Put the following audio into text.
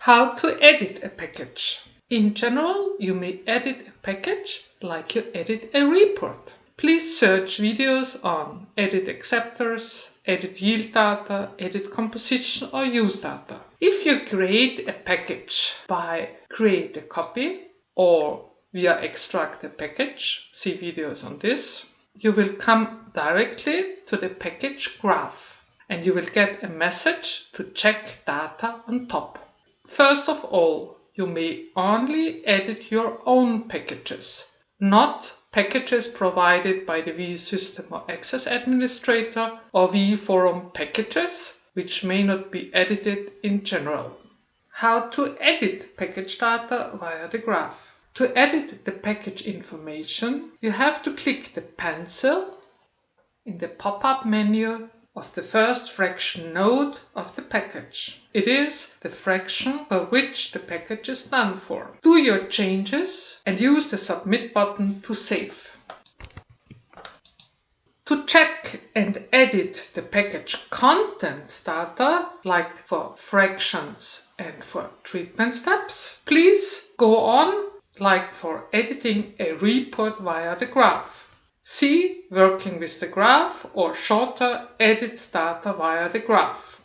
How to edit a package. In general, you may edit a package like you edit a report. Please search videos on edit acceptors, edit yield data, edit composition or use data. If you create a package by create a copy or via extract a package, see videos on this, you will come directly to the package graph and you will get a message to check data on top. First of all, you may only edit your own packages, not packages provided by the VE System or Access Administrator or VE Forum packages, which may not be edited in general. How to edit package data via the graph. To edit the package information, you have to click the pencil in the pop-up menu of the first fraction node of the package. It is the fraction for which the package is done for. Do your changes and use the submit button to save. To check and edit the package content data, like for fractions and for treatment steps, please go on like for editing a report via the graph. See working with the graph or shorter edit data via the graph.